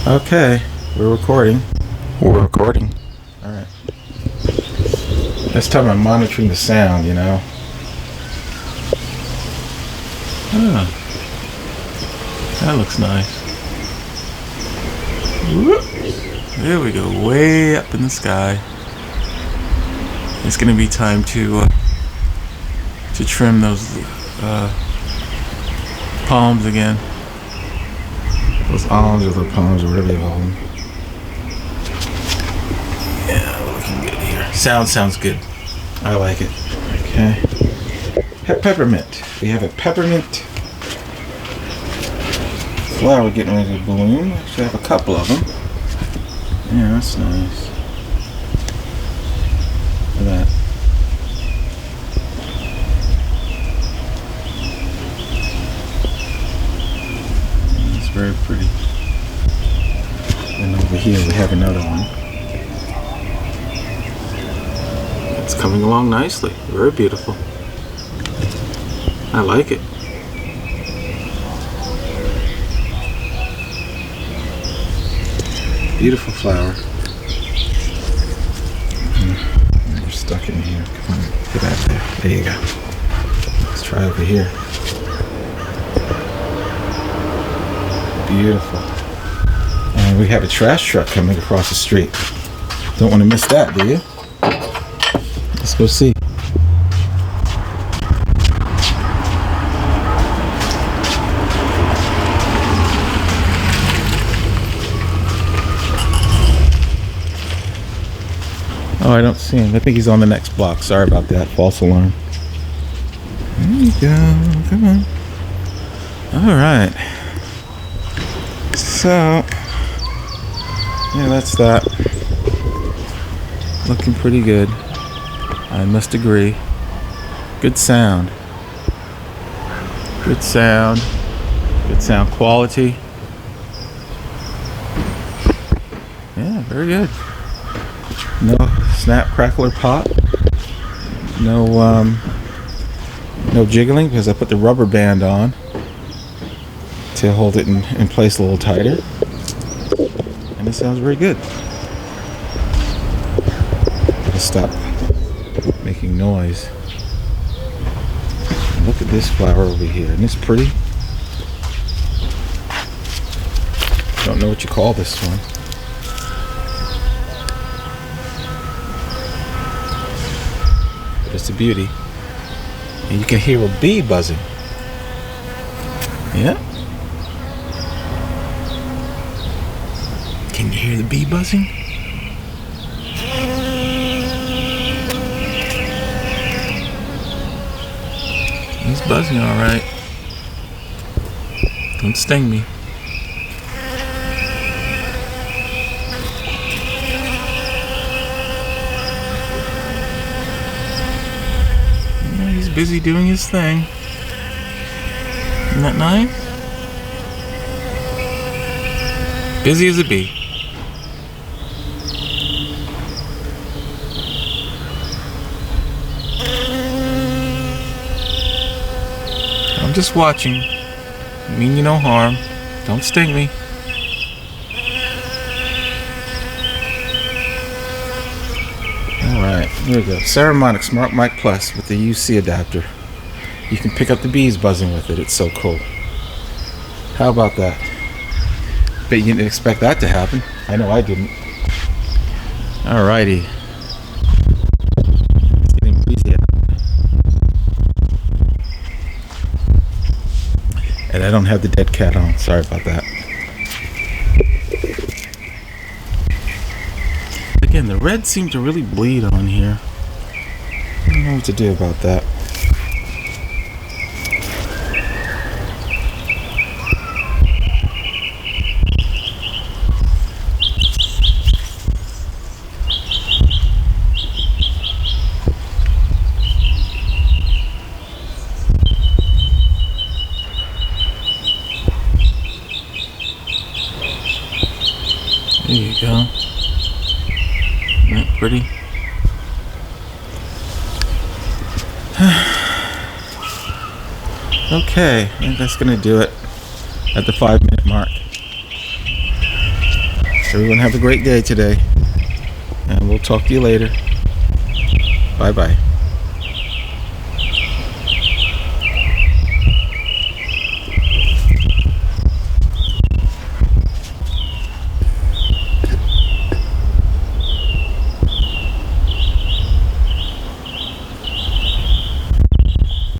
Okay, we're recording. We're recording. Alright. This time I'm monitoring the sound, you know. Ah, that looks nice. Whoop. There we go, way up in the sky. It's gonna be time to trim those palms again. Those alms or the palms or whatever you call them. Yeah, looking good here. Sounds good. I like it. Okay. Peppermint. We have a peppermint flower getting ready to bloom. Actually, I have a couple of them. Yeah, that's nice. Look at that. It's very pretty. And over here we have another one. It's coming along nicely. Very beautiful. I like it. Beautiful flower. You're stuck in here. Come on, get out there. There you go. Let's try over here. Beautiful. And we have a trash truck coming across the street. Don't want to miss that, do you? Let's go see. Oh, I don't see him. I think he's on the next block. Sorry about that. False alarm. There you go. Come on. Alright. So, yeah, that's that. Looking pretty good. I must agree. Good sound. Good sound. Good sound quality. Yeah, very good. No snap, crackle, or pop. No jiggling because I put the rubber band on to hold it in place a little tighter. And it sounds very good. I'll stop making noise. Look at this flower over here. Isn't this pretty? Don't know what you call this one. But it's a beauty. And you can hear a bee buzzing. Yeah. Can you hear the bee buzzing? He's buzzing all right. Don't sting me. Yeah, he's busy doing his thing. Isn't that nice? Busy as a bee. I'm just watching. Mean you no harm. Don't sting me. Alright, here we go. Saramonic SmartMic Plus with the UC adapter. You can pick up the bees buzzing with it. It's so cool. How about that? Bet you didn't expect that to happen. I know I didn't. Alrighty. It's getting breezy out. And I don't have the dead cat on. Sorry about that. Again, the red seemed to really bleed on here. I don't know what to do about that. There you go. Isn't that pretty? Okay, I think that's gonna do it at the 5-minute mark. Everyone have a great day today, and we'll talk to you later. Bye bye.